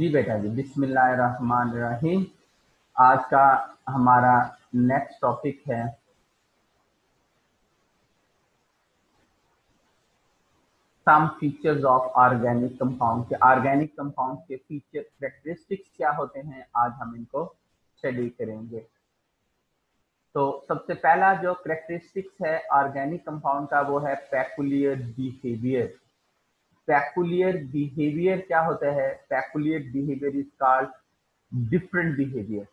जी बेटा जी, बिस्मिल्लाहिर्रहमानिर्रहीम। आज का हमारा नेक्स्ट टॉपिक है some features of organic compound के ऑर्गेनिक कंपाउंड के फीचर कैरेक्टरिस्टिक्स क्या होते हैं, आज हम इनको स्टडी करेंगे। तो सबसे पहला जो कैरेक्टरिस्टिक्स है ऑर्गेनिक कंपाउंड का वो है पेकुलियर बिहेवियर। पेकुलियर बिहेवियर क्या होता है? Peculiar behaviour is called different behaviour.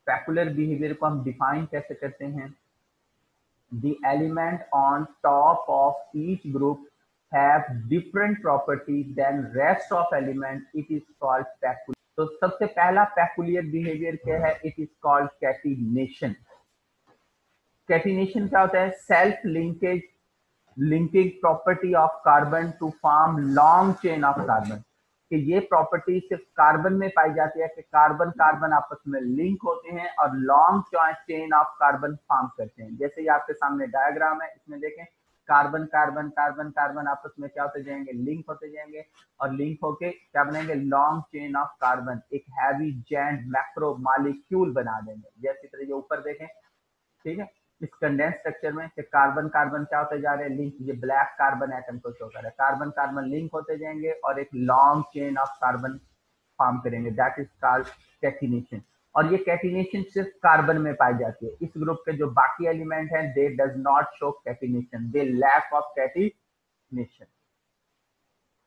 Peculiar behaviour को हम डिफाइन कैसे करते हैं? The element on top of each group have different property than rest of element. It is called peculiar. तो सबसे पहला पेकुलियर बिहेवियर क्या है? It is called catenation. Catenation क्या होता है? Self linkage linking property of carbon to form long chain of carbon. कि ये प्रॉपर्टी सिर्फ कार्बन में पाई जाती है कि कार्बन कार्बन आपस में लिंक होते हैं और long chain of carbon form करते हैं। जैसे ये आपके सामने डायग्राम है, इसमें देखें कार्बन कार्बन कार्बन कार्बन आपस में क्या होते जाएंगे? लिंक होते जाएंगे और लिंक होके क्या बनेंगे? लॉन्ग चेन ऑफ कार्बन, एक हैवी जैंट मैक्रो मॉलिक्यूल बना देंगे। जैसी तरह ये ऊपर देखें, ठीक है, इस कंडेंस स्ट्रक्चर में कि कार्बन कार्बन क्या होते जा रहे हैं? लिंक। ये ब्लैक कार्बन एटम को शो कर रहा है। कार्बन कार्बन लिंक होते जाएंगे और एक long chain of carbon form करेंगे। That is called catenation. और ये कैटिनेशन सिर्फ कार्बन में पाई जाती है। इस ग्रुप के जो बाकी एलिमेंट हैं they does not show catenation, they lack of catenation.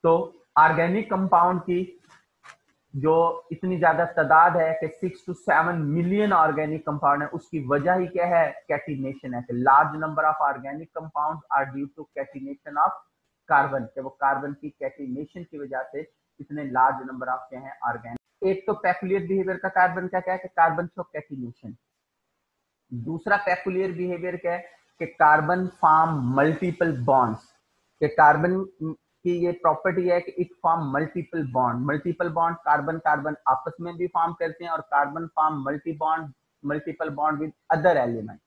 तो ऑर्गेनिक कंपाउंड की जो इतनी ज्यादा तादाद है कि 6 to 7 मिलियन ऑर्गेनिक कंपाउंड है, उसकी वजह ही क्या है? कैटिनेशन है। Large number of organic compound are due to catenation of carbon, कि वो कार्बन की कैटिनेशन की वजह से इतने लार्ज नंबर ऑफ क्या है ऑर्गेनिक। एक तो पेकुलियर बिहेवियर का कार्बन क्या क्या है कि कार्बन शो कैटिनेशन। दूसरा पेकुलियर बिहेवियर क्या है कि कार्बन फॉर्म मल्टीपल बॉन्ड्स। कि कार्बन की ये प्रॉपर्टी है कि it form multiple bond. Multiple bond carbon carbon आपस में भी फॉर्म करते हैं और carbon form multiple bond with other element.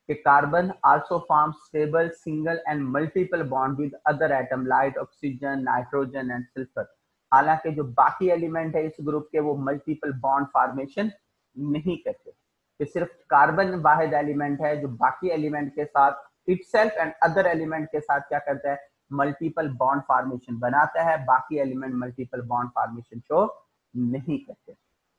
कि carbon also form stable single and multiple bond with other atom like oxygen, nitrogen and sulphur. हालांकि जो बाकी एलिमेंट है इस ग्रुप के वो मल्टीपल बॉन्ड फॉर्मेशन नहीं करते। कि सिर्फ कार्बन वाहिद एलिमेंट है जो बाकी एलिमेंट के साथ इटसेल्फ एंड अदर एलिमेंट के साथ क्या करता है? मल्टीपल बॉन्ड फॉर्मेशन बनाता है। बाकी element multiple bond formation show नहीं करते।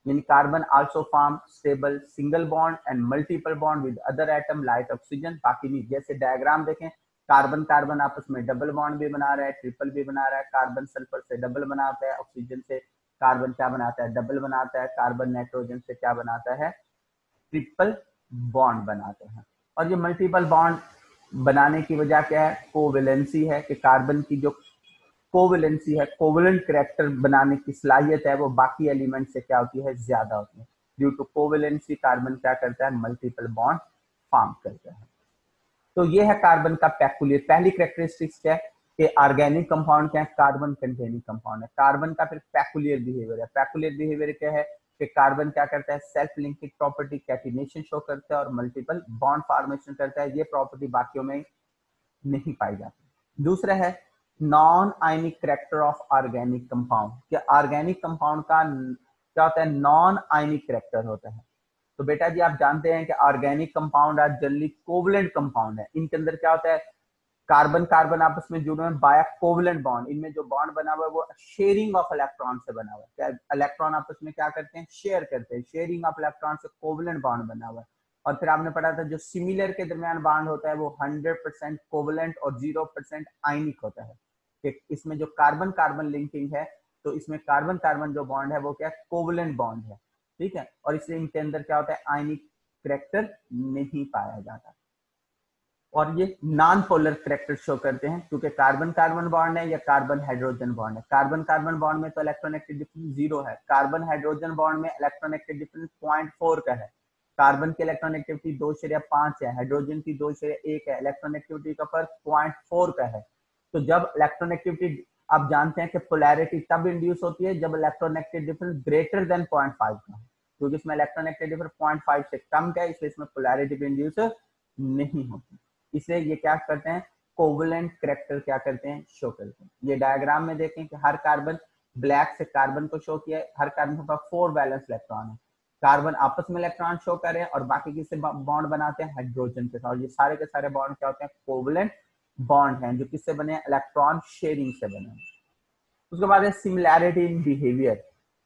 यानी carbon also form stable single bond and multiple bond with other atom like oxygen, बाकी नहीं। जैसे डायग्राम देखें, कार्बन कार्बन आपस में डबल बॉन्ड भी बना रहा है, ट्रिपल भी बना रहा है। कार्बन सल्फर से डबल बनाता है, ऑक्सीजन से कार्बन क्या बनाता है? डबल बनाता है। कार्बन नाइट्रोजन से क्या बनाता है? ट्रिपल बॉन्ड बनाते हैं। और ये मल्टीपल बॉन्ड बनाने की वजह क्या है? कोवेलेंसी है। कि कार्बन की जो कोवेलेंसी है, कोवेलेंट कैरेक्टर बनाने की सलाहियत है, वो बाकी एलिमेंट से क्या होती है? ज्यादा होती है। ड्यू टू कोवेलेंसी कार्बन क्या करता है? मल्टीपल बॉन्ड फॉर्म करता है। तो ये है कार्बन का पेकुलियर। पहली कैरेक्टरिस्टिक्स क्या है कि ऑर्गेनिक कंपाउंड क्या है? कार्बन कंटेनिंग कंपाउंड है। कार्बन का फिर पेकुलियर बिहेवियर है। पेकुलियर बिहेवियर क्या है कि कार्बन क्या करता है? Self linking property catenation show करता है और मल्टीपल बॉन्ड फॉर्मेशन करता है। ये प्रॉपर्टी बाकियों में नहीं पाई जाती। दूसरा है non ionic character of organic compound. क्या ऑर्गेनिक कंपाउंड का क्या होता है? नॉन आयनिक कैरेक्टर होता है। तो बेटा जी आप जानते हैं कि organic compound are generally covalent compound है। इनके अंदर क्या होता है? कार्बन कार्बन आपस में जुड़े हैं बाय कोवलेंट बॉन्ड। इनमें जो बॉन्ड बना हुआ है वो शेयरिंग ऑफ इलेक्ट्रॉन से बना हुआ है। क्या इलेक्ट्रॉन आपस में क्या करते हैं? शेयर करते हैं। शेयरिंग ऑफ इलेक्ट्रॉन से कोवलेंट बॉन्ड बना हुआ है। और फिर आपने पढ़ा था जो सिमिलर के दरमियान बॉन्ड होता है वो 100% कोवलेंट और 0% आयनिक होता है। कि इसमें जो कार्बन कार्बन लिंकिंग है तो इसमें कार्बन कार्बन जो बॉन्ड है वो क्या? कोवलेंट बॉन्ड है, ठीक है। और इसलिए इनके अंदर क्या होता है? आयनिक कैरेक्टर नहीं पाया जाता। और ये नॉन पोलर कैरेक्टर शो करते हैं क्योंकि कार्बन कार्बन बॉन्ड है या कार्बन हाइड्रोजन बॉन्ड है। कार्बन कार्बन बॉन्ड में तो इलेक्ट्रोनेगेटिव डिफरेंस 0 है। कार्बन हाइड्रोजन बॉन्ड में इलेक्ट्रोनेगेटिव डिफरेंस 0.4 का है। कार्बन की इलेक्ट्रोनेगेटिविटी 2.5 है, हाइड्रोजन की 2.1 है। इलेक्ट्रोनेगेटिविटी का फर्क 0.4 का है। तो जब इलेक्ट्रोनेगेटिविटी आप जानते हैं कि पोलैरिटी तब इंड्यूस होती है जब इलेक्ट्रोनेगेटिव डिफरेंस ग्रेटर देन 0.5 का है, क्योंकि इसमें इलेक्ट्रोनेगेटिव डिफरेंस 0.5 से कम का है, इसलिए इसमें पोलैरिटी इंड्यूस नहीं होती। इसलिए ये क्या करते हैं? कोवलेंट कैरेक्टर क्या करते हैं? शो करते हैं। ये डायग्राम में देखें कि हर कार्बन ब्लैक से कार्बन को शो किया है, हर कार्बन के पास 4 वैलेंस इलेक्ट्रॉन है, कार्बन आपस में इलेक्ट्रॉन शो कर रहे हैं और बाकी किससे बॉन्ड बनाते हैं, हाइड्रोजन के साथ। और ये सारे के सारे बॉन्ड क्या होते हैं, कोवलेंट बॉन्ड हैं, जो किससे बने हैं, इलेक्ट्रॉन शेयरिंग से बने हैं। उसके बाद है सिमिलैरिटी इन बिहेवियर,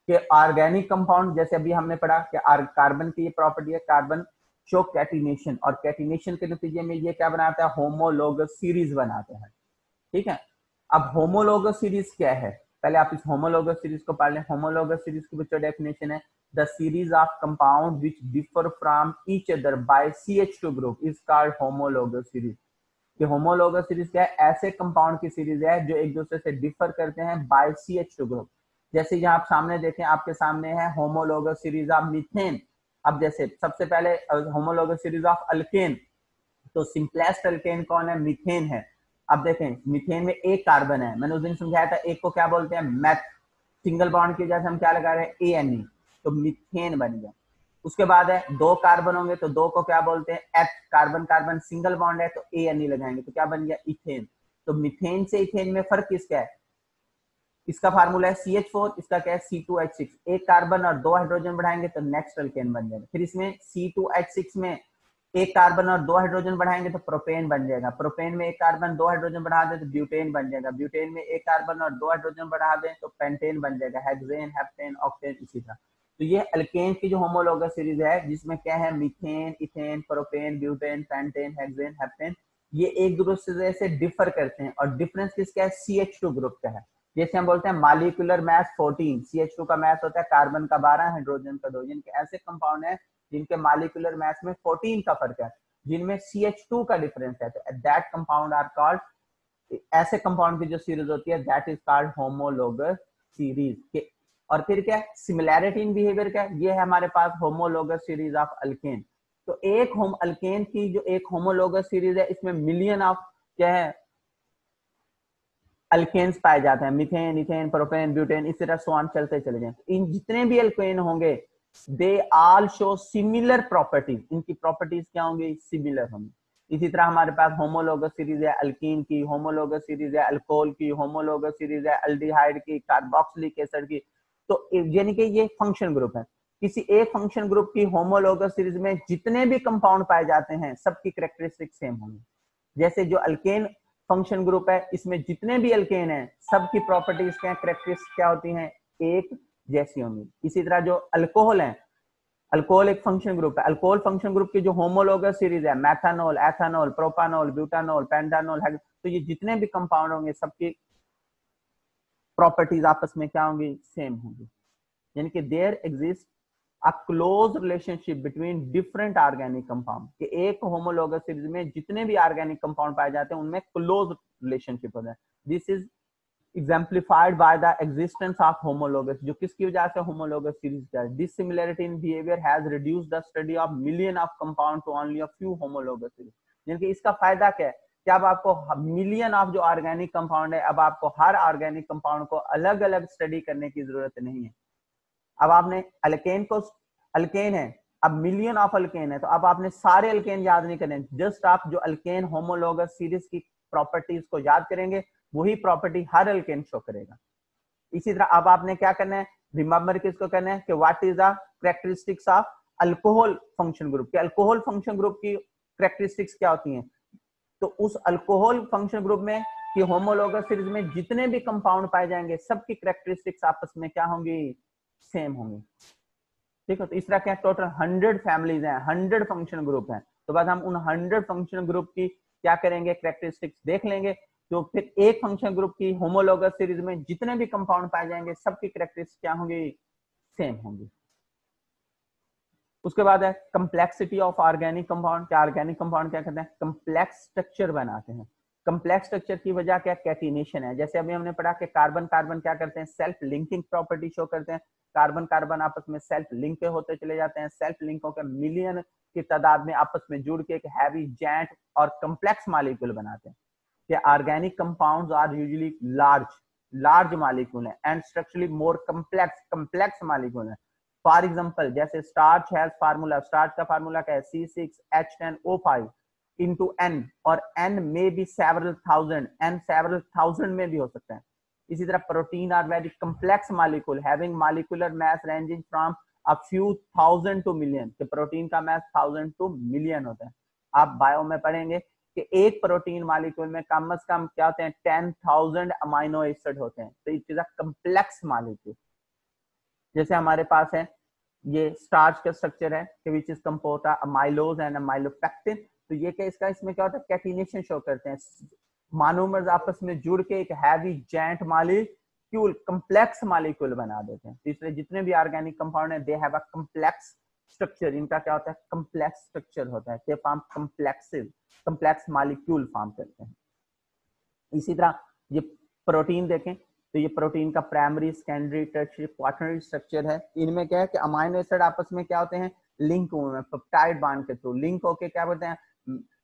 कि ऑर्गेनिक कंपाउंड जैसे अभी हमने पढ़ा कि कार्बन की ये प्रॉपर्टी है, कार्बन शो कैटिनेशन, और कैटिनेशन के नतीजे में ये क्या बनाता है, होमोलोगस सीरीज बनाते हैं। ठीक है, अब होमोलोगस सीरीज क्या है, पहले आप इस होमोलोगस सीरीज को पढ़ लें। होमोलोगस सीरीज की जो डेफिनेशन है, the series of compound which differ from each other by CH2 group is called homologous series. कि होमोलोगस सीरीज क्या है, ऐसे कंपाउंड की सीरीज है जो एक दूसरे से डिफर करते हैं बाय CH2 ग्रुप। जैसे यहाँ आप सामने देखें, आपके सामने है होमोलोगस सीरीज ऑफ मीथेन। अब जैसे सबसे पहले होमोलोगस सीरीज ऑफ अल्केन, तो सिंपलेस्ट अल्केन कौन है, मीथेन है। अब देखें मीथेन में एक कार्बन है, मैंने उस दिन समझाया था, एक को क्या बोलते हैं, मैथ, सिंगल बॉन्ड की वजह से हम क्या लगा रहे हैं, ANE, तो मीथेन बन गया। उसके बाद है 2 कार्बन होंगे तो 2 को क्या बोलते हैं, H, carbon carbon single bond है तो ANE लगाएंगे तो क्या बन गया, इथेन। तो मीथेन से इथेन में फर्क किसका है, इसका फार्मूला है CH4, इसका क्या है C2H6, एक कार्बन और 2 हाइड्रोजन बढ़ाएंगे तो नेक्स्ट अल्केन बन जाएगा। फिर इसमें C2H6 में एक कार्बन और 2 हाइड्रोजन बढ़ाएंगे तो प्रोपेन बन जाएगा, प्रोपेन में एक कार्बन 2 हाइड्रोजन बढ़ा दे तो ब्यूटेन बन जाएगा, ब्यूटेन में एक कार्बन और 2 हाइड्रोजन बढ़ा दे तो पेंटेन बन जाएगा, हेक्सेन, हेप्टेन, ऑक्टेन, इसी तरह। तो ये अल्केन की जो होमोलोगस सीरीज है, जिसमें क्या है, methane, ethane, propane, butane, pentane, hexane, heptane, ये एक दूसरे से डिफर करते हैं। और डिफरेंस किसका है, CH2 ग्रुप का है। जैसे हम बोलते हैं मॉलिक्यूलर मास 14, CH2 का मास होता है कार्बन का 12, हाइड्रोजन का 2, जिनके ऐसे कंपाउंड है जिनके मॉलिक्यूलर मास में 14 का फर्क है, जिनमें CH2 का डिफरेंस है, तो दैट कंपाउंड आर कॉल्ड, ऐसे कंपाउंड की जो सीरीज होती है that is called homologous series. और फिर क्या, सिमिलैरिटी इन बिहेवियर क्या, ये है हमारे पास होमोलोगस सीरीज ऑफ अल्केन। तो एक होम अल्केन की जो एक होमोलोगस सीरीज है, इसमें मिलियन ऑफ क्या है, अल्केन्स पाए जाते हैं, मीथेन, इथेन, प्रोपेन, ब्यूटेन, इस तरह सो ऑन चलते चले जाएं। इन जितने भी अल्केन होंगे they all show similar properties, इनकी प्रॉपर्टीज क्या होंगी, सिमिलर होंगी। इसी तरह हमारे पास होमोलोगस सीरीज है अल्कीन की, होमोलोगस सीरीज है अल्कोहल की, होमोलोगस सीरीज है अल्डिहाइड की, कार्बोक्सिलिक एसिड की। तो यानी कि ये फंक्शन ग्रुप है। किसी एक फंक्शन ग्रुप की होमोलोगस सीरीज में जितने भी कंपाउंड पाए जाते हैं सबकी कैरेक्टरिस्टिक सेम होंगी। जैसे जो अल्केन फंक्शन ग्रुप है, इसमें जितने भी अल्केन हैं सबकी प्रॉपर्टीज क्या, कैरेक्टरिस्टिक क्या होती हैं, एक जैसी होंगी। इसी तरह जो अल्कोहल है, अल्कोहल एक फंक्शन ग्रुप है, अल्कोहल फंक्शन ग्रुप की जो होमोलोगस सीरीज है, मैथानोल, एथानोल, प्रोपानोल, ब्यूटानोल, पेंटानोल, तो ये जितने भी कंपाउंड होंगे सबकी प्रॉपर्टीज आपस में क्या होंगी, सेम होंगी। यानी कि there exist a close relationship between different organic compound, कि एक होमोलोगस सीरीज में जितने भी ऑर्गेनिक कंपाउंड पाए जाते हैं उनमें क्लोज रिलेशनशिप होता है। This is exemplified by the existence of homologous, जो किसकी वजह से homologous series का है। This similarity in behavior has reduced the study of million of compound to only a few homologous series। यानी कि इसका फायदा क्या है कि अब आपको मिलियन ऑफ जो ऑर्गेनिक कंपाउंड है, अब आपको हर ऑर्गेनिक कंपाउंड को अलग अलग स्टडी करने की जरूरत नहीं है। अब आपने अल्केन को, अल्केन है, अब मिलियन ऑफ अल्केन है, तो अब आपने सारे अल्केन याद नहीं करने, जस्ट आप जो अल्केन होमोलोगस सीरीज की प्रॉपर्टीज को याद करेंगे वही प्रॉपर्टी हर अल्केन शो करेगा। इसी तरह अब आपने क्या करना है, रिमेंबर किसको करना है कि what is the characteristics of alcohol function group, के अल्कोहल फंक्शन ग्रुप की कैरेक्टरिस्टिक्स क्या होती हैं। तो उस अल्कोहल फंक्शन ग्रुप में कि होमोलोगस सीरीज में जितने भी कंपाउंड पाए जाएंगे सबकी कैरेक्टरिस्टिक्स आपस में क्या होंगी, सेम होंगी। ठीक है, तो इस तरह क्या टोटल 100 फैमिलीज हैं, 100 फंक्शन ग्रुप हैं। तो बाद हम उन 100 फंक्शन ग्रुप की क्या करेंगे, कैरेक्टरिस्टिक्स देख लेंगे। तो फिर एक फंक्शन ग्रुप की होमोलोगस सीरीज में जितने भी कंपाउंड पाए जाएंगे सबकी कैरेक्टरिस्टिक्स क्या होंगी, सेम होंगी। उसके बाद है कंप्लेक्सिटी ऑफ ऑर्गेनिक कंपाउंड। क्या ऑर्गेनिक कंपाउंड क्या करते हैं, कंप्लेक्स स्ट्रक्चर बनाते हैं। कंप्लेक्स स्ट्रक्चर की वजह क्या, कैटिनेशन है। जैसे अभी हमने पढ़ा कि कार्बन कार्बन क्या करते हैं, सेल्फ लिंकिंग प्रॉपर्टी शो करते हैं। कार्बन कार्बन आपस में सेल्फ लिंक होते चले जाते हैं, सेल्फ लिंक होकर मिलियन की तादाद में आपस में जुड़ के एक हैवी जैंट और कम्प्लेक्स मॉलिक्यूल बनाते हैं। Organic compounds are usually large molecule है and structurally more complex molecule है। फॉर एग्जांपल जैसे स्टार्च हैज फार्मूला, स्टार्च का फार्मूला क्या है, C6H10O5 into N, और N में भी several thousand, N several thousand में भी हो सकता है। इसी तरह protein are very complex molecule having molecular mass ranging from a few thousand to million, कि प्रोटीन का मास 1000 टू मिलियन होता है। आप बायो में पढ़ेंगे कि एक प्रोटीन मॉलिक्यूल में कम से कम क्या होते हैं 10,000 अमाइनो एसिड होते हैं। तो it is a complex molecule. जैसे हमारे पास है ये स्टार्च का स्ट्रक्चर है कि which is composed of amylose and amylopectin. तो ये क्या इसका इसमें क्या होता है कैटिनेशन शो करते हैं, मोनोमर्स आपस में जुड़ के एक heavy giant molecule complex molecule बना देते हैं। इसलिए जितने भी ऑर्गेनिक कंपाउंड है they have a complex structure. इनका क्या होता है कम्प्लेक्स स्ट्रक्चर होता है, they form complex molecule form करते हैं। इसी तरह ये प्रोटीन देखें तो ये प्रोटीन का primary, secondary, tertiary, quaternary structure है। इनमें क्या है कि अमाइनो एसिड आपस में क्या होते हैं लिंक हुए हैं पेप्टाइड बॉन्ड के थ्रू, लिंक होके क्या बोलते हैं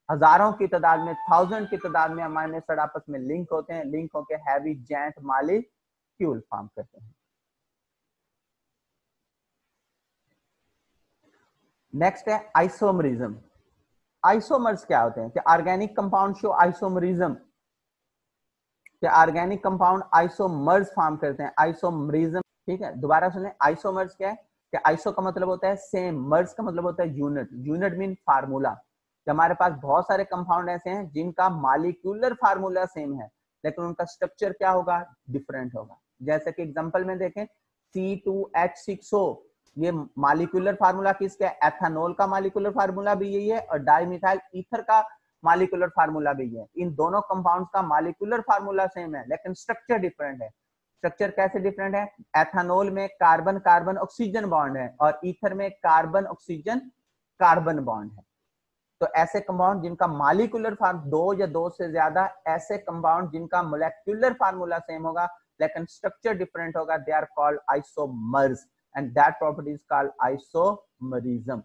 हजारों की तादाद में, 1000 की तादाद में अमाइनो एसिड आपस में लिंक होते हैं, लिंक होके हैवी जायंट मॉलिक्यूल फॉर्म करते हैं। नेक्स्ट है आइसोमरिज्म। आइसोमर्स क्या होते हैं कि ऑर्गेनिक कंपाउंड शो आइसोमरिज्म, कि ऑर्गेनिक कंपाउंड आइसोमर्स फॉर्म करते हैं, आइसोमरिज्म। ठीक है, दोबारा सुने, आइसोमर्स क्या है कि आइसो का मतलब होता है सेम, मर्स का मतलब होता है यूनिट, यूनिट मीन फार्मूला। हमारे पास बहुत सारे कंपाउंड ऐसे हैं जिनका मॉलिक्यूलर फार्मूला सेम है लेकिन उनका स्ट्रक्चर क्या होगा डिफरेंट होगा। जैसे कि एग्जांपल में देखें C2H6O, ये मॉलिक्यूलर फार्मूला किसका है, एथेनॉल का मॉलिक्यूलर फार्मूला भी यही है और डाइमिथाइल ईथर का मॉलिक्यूलर फार्मूला भी है। इन दोनों कंपाउंड्स का मॉलिक्यूलर फार्मूला सेम है लेकिन स्ट्रक्चर डिफरेंट है। स्ट्रक्चर कैसे डिफरेंट है, एथेनॉल में कार्बन कार्बन ऑक्सीजन बॉन्ड है और ईथर में कार्बन ऑक्सीजन कार्बन बॉन्ड है। तो ऐसे कंपाउंड जिनका मॉलिक्यूलर फार्म दो या दो से ज्यादा, ऐसे कंपाउंड जिनका मोलेक्युलर फार्मूला सेम होगा लेकिन स्ट्रक्चर डिफरेंट होगा, they are called isomers and that property is called isomerism.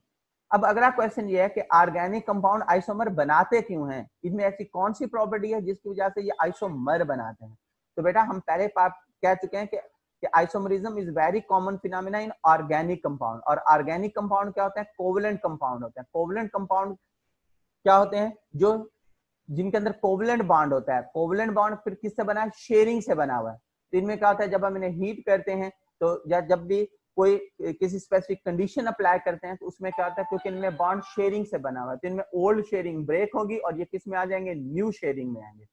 अब अगला क्वेश्चन ये है कि ऑर्गेनिक कंपाउंड आइसोमर बनाते क्यों हैं, इनमें ऐसी कौन सी प्रॉपर्टी है जिसकी वजह से ये आइसोमर बनाते हैं। तो बेटा हम पहले कह चुके हैं कि isomerism is very common phenomena in organic compound. और ऑर्गेनिक कंपाउंड क्या होते हैं, कोवलेंट कंपाउंड होते हैं। कोवलेंट कंपाउंड क्या होते हैं, जो जिनके अंदर कोवलेंट बॉन्ड होता है। कोवलेंट बॉन्ड फिर किससे बना है, शेयरिंग से बना हुआ है। तो इनमें क्या होता है जब हम इन्हें हीट करते हैं तो या जब भी कोई किसी स्पेसिफिक कंडीशन अप्लाई करते हैं तो उसमें क्या होता है, क्योंकि इनमें बॉन्ड शेयरिंग से बना हुआ है तो इनमें ओल्ड शेयरिंग ब्रेक होगी और ये किस में आ जाएंगे, न्यू शेयरिंग में आएंगे।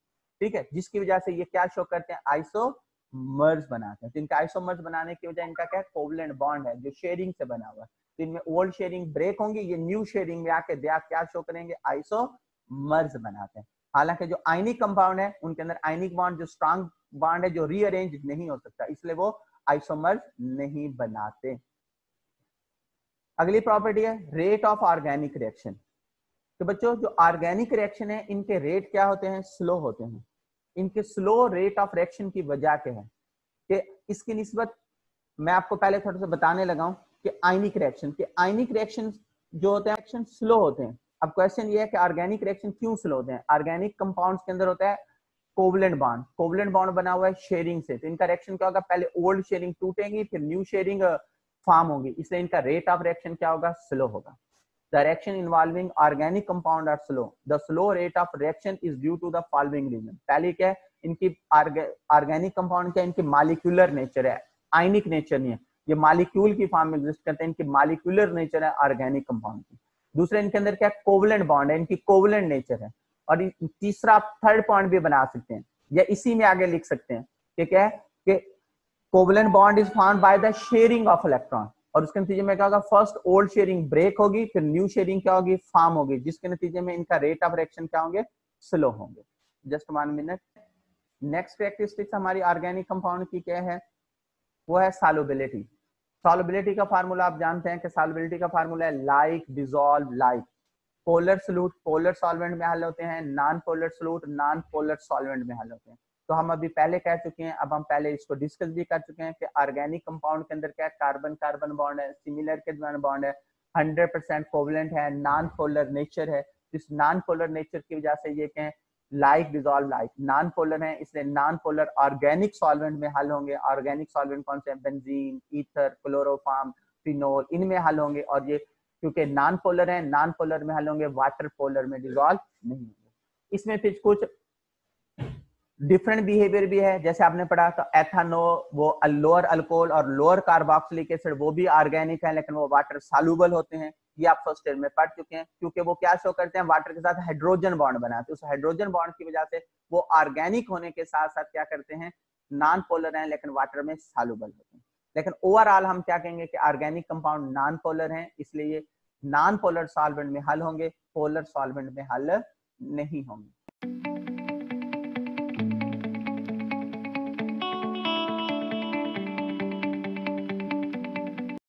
ठीक है, जिसकी वजह से ये क्या शो करते हैं, आइसोमर्स बनाते हैं। तो इनका आइसोमर्स बनाने की वजह इनका क्या है, कोवलेंट बॉन्ड है जो शेयरिंग से बना हुआ है। तो इनमें ओल्ड शेयरिंग ब्रेक होंगी, ये न्यू शेयरिंग में आके क्या शो करेंगे, आइसोमर्स बनाते हैं। हालांकि जो आयनिक कंपाउंड है उनके अंदर आयनिक बॉन्ड जो स्ट्रॉन्ग बॉन्ड है जो रीअरेंज नहीं हो सकता, इसलिए वो आइसोमर्स नहीं बनाते। अगली प्रॉपर्टी है रेट ऑफ ऑर्गेनिक रिएक्शन। तो बच्चों जो ऑर्गेनिक रिएक्शन है इनके रेट क्या होते हैं, स्लो होते हैं। इनके स्लो रेट ऑफ रिएक्शन की वजह क्या है कि इसकी निस्बत मैं आपको पहले थोड़ा सा बताने लगा हूं कि आयनिक रिएक्शन जो होते हैं रिएक्शन स्लो होते हैं। अब क्वेश्चन ये है कि ऑर्गेनिक रिएक्शन क्यों स्लो होते हैं। ऑर्गेनिक कंपाउंड्स के अंदर होता है कोवलेंट बॉन्ड बना हुआ है शेयरिंग से। तो इनका रिएक्शन क्या होगा, पहले ओल्ड शेयरिंग टूटेंगी फिर न्यू शेयरिंग फॉर्म होगी, इसलिए इनका रेट ऑफ रिएक्शन क्या होगा, स्लो होगा। The reaction involving organic compound are slow. The slow rate of reaction is due to the following reason. पहली क्या है, इनकी ऑर्गेनिक कंपाउंड क्या है, इनकी मॉलिक्यूलर नेचर है, आयनिक नेचर नहीं है। ये मॉलिक्यूल की फॉर्म में एग्जिस्ट करते हैं, इनकी मॉलिक्यूलर नेचर है ऑर्गेनिक कंपाउंड की। दूसरे इनके अंदर क्या है, कोवलेंट बॉन्ड है, इनकी कोवलेंट नेचर है। और तीसरा आप थर्ड पॉइंट भी बना सकते हैं या इसी में आगे लिख सकते हैं कि क्या है कि covalent bond is formed by the sharing of electron. और उसके नतीजे में क्या होगा, फर्स्ट ओल्ड शेयरिंग ब्रेक होगी फिर न्यू शेयरिंग क्या होगी, फॉर्म होगी, जिसके नतीजे में इनका रेट ऑफ रिएक्शन क्या होंगे, स्लो होंगे। Just 1 minute. नेक्स्ट कैरेक्टरिस्टिक्स हमारी ऑर्गेनिक कंपाउंड की क्या है, वो है सॉल्युबिलिटी। सॉल्युबिलिटी का फार्मूला आप जानते हैं कि सॉल्युबिलिटी का फार्मूला है like dissolve like. Polar solute polar solvent में हल होते हैं, non polar solute non polar solvent में हल होते हैं। तो हम अभी पहले कह चुके हैं, अब हम पहले इसको डिस्कस भी कर चुके हैं कि ऑर्गेनिक कंपाउंड के अंदर क्या है, कार्बन कार्बन बॉन्ड है, सिमिलर के दरमियान बॉन्ड है, 100% कोवलेंट है, नॉन पोलर नेचर है। इस नॉन पोलर नेचर की वजह से ये क्या है, like dissolve like, non polar है इसलिए नॉन पोलर ऑर्गेनिक सॉल्वेंट में हल होंगे। ऑर्गेनिक सॉल्वेंट कौन से हैं, बेंजीन, ईथर, क्लोरोफॉर्म, फिनोल, इनमें हल होंगे। और ये क्योंकि नॉन पोलर है, नॉन पोलर में हल होंगे, वाटर पोलर में डिसॉल्व नहीं होंगे। इसमें फिर कुछ डिफरेंट बिहेवियर भी है, जैसे आपने पढ़ा तो एथानो वो लोअर अल्कोहल और लोअर कार्बोक्सिलिक एसिड वो भी ऑर्गेनिक है, लेकिन वो वाटर सॉल्युबल होते हैं। ये आप फर्स्ट ईयर में पढ़ चुके हैं, क्योंकि वो क्या शो करते हैं, वाटर के साथ हाइड्रोजन बॉन्ड बनाते हैं। उस हाइड्रोजन बॉन्ड की वजह से वो ऑर्गेनिक होने के साथ साथ क्या करते हैं, नॉन पोलर हैं लेकिन वाटर में सॉल्युबल होते हैं। लेकिन ओवरऑल हम क्या कहेंगे कि ऑर्गेनिक कंपाउंड नॉन पोलर हैं, इसलिए नॉन पोलर सॉल्वेंट में हल होंगे, पोलर सॉल्वेंट में हल नहीं होंगे।